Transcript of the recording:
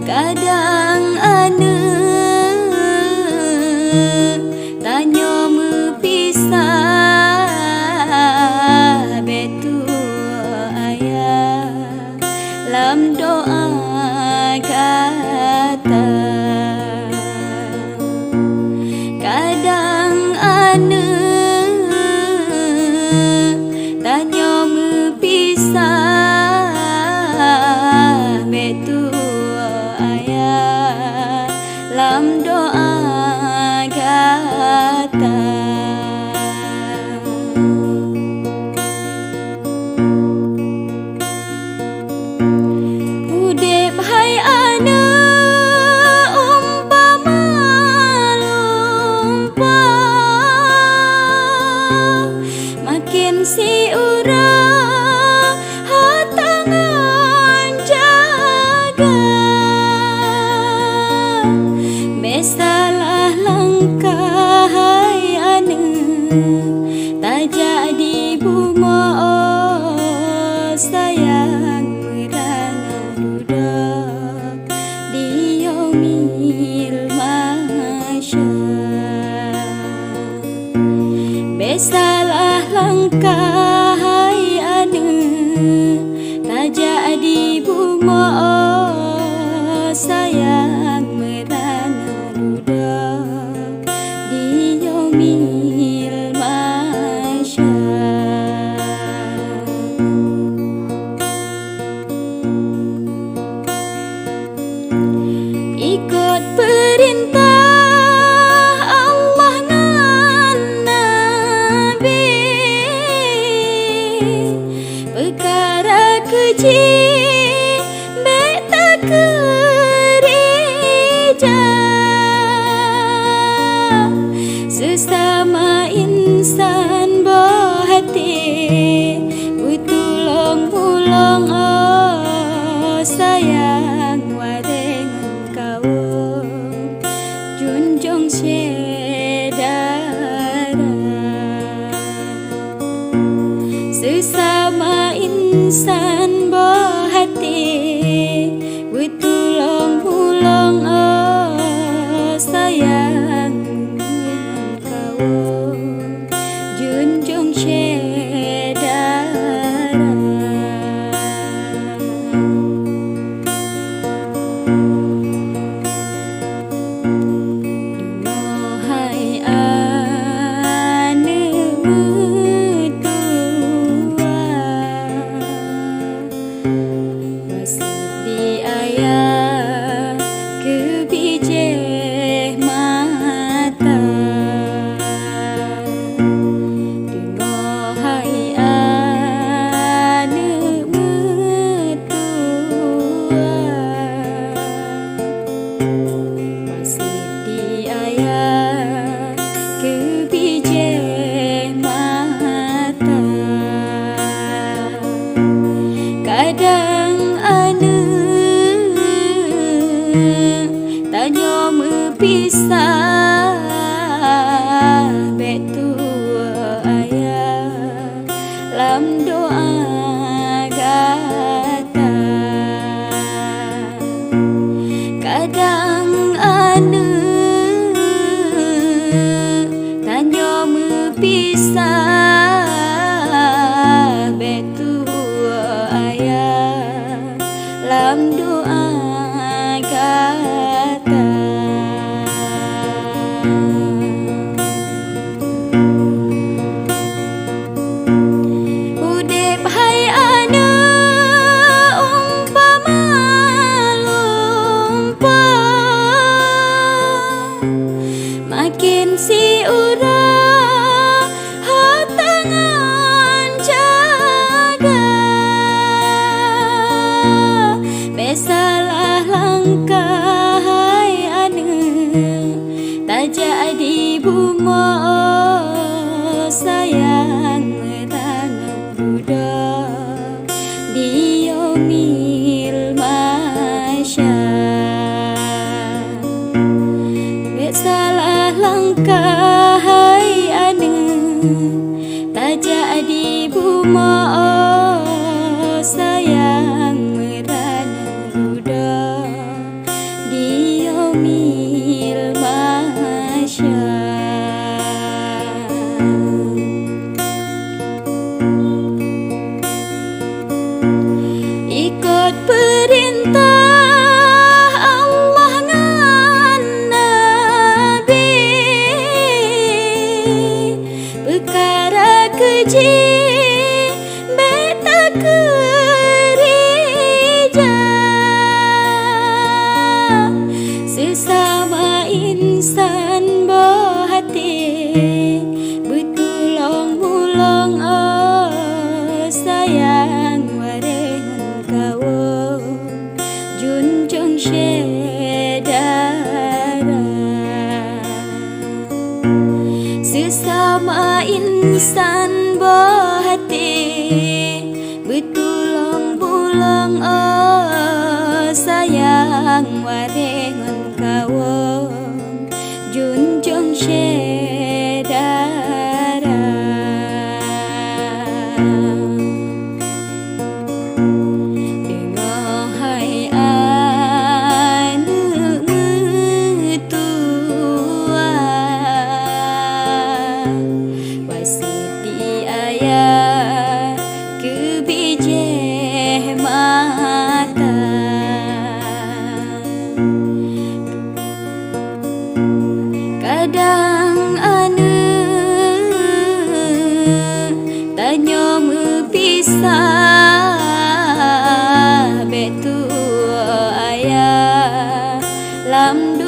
Kadang ane tanyo mepisah betu ayah lam doa kata. Kadang ane tanyo mepisah betu ayah lam doa kata. Udep hai ane umpama lumpah, makin si urang hatangan jaga. Besalah langkah hai ane tak jadi bunga sayang merana duduk di yaumil mahsyar. Besalah langkah hai ane tak jadi bunga sayang merana duduk di yaumil mahsyar. Ikut perintah Allah dan Nabi, perkara keji beta kerja. Sesama insan berhati bertolong-tolong sayang wadengan kau junjung saudara. Sesama insan berhati bertolong-tolong sayang kau junjung saudara. Hai ane mertua, masih ayah kebijak mata. Dengar hai ane mertua, masih ayah kebijak mata. Kadang ane tanyo mepisah betu ayah lam doa kata. Kadang ane tanyo mepisah betu ayah lam doa kata. Udep hai ane umpama lumpah, makin si urang hatangan jaga. Besalah langkah hai ane tak jadi bunga sayang merana duduk di yaumil mahsyar. Besalah langkah hai ane tak jadi bunga sayang merana duduk syedara. Sesama insan berhati bertulang-bulang, oh sayang warengan kawon junjung syedara. Dengar hai anu tua wasiti ayah kebijeh mata. Kadang anu tanya mepisah betua ayah lam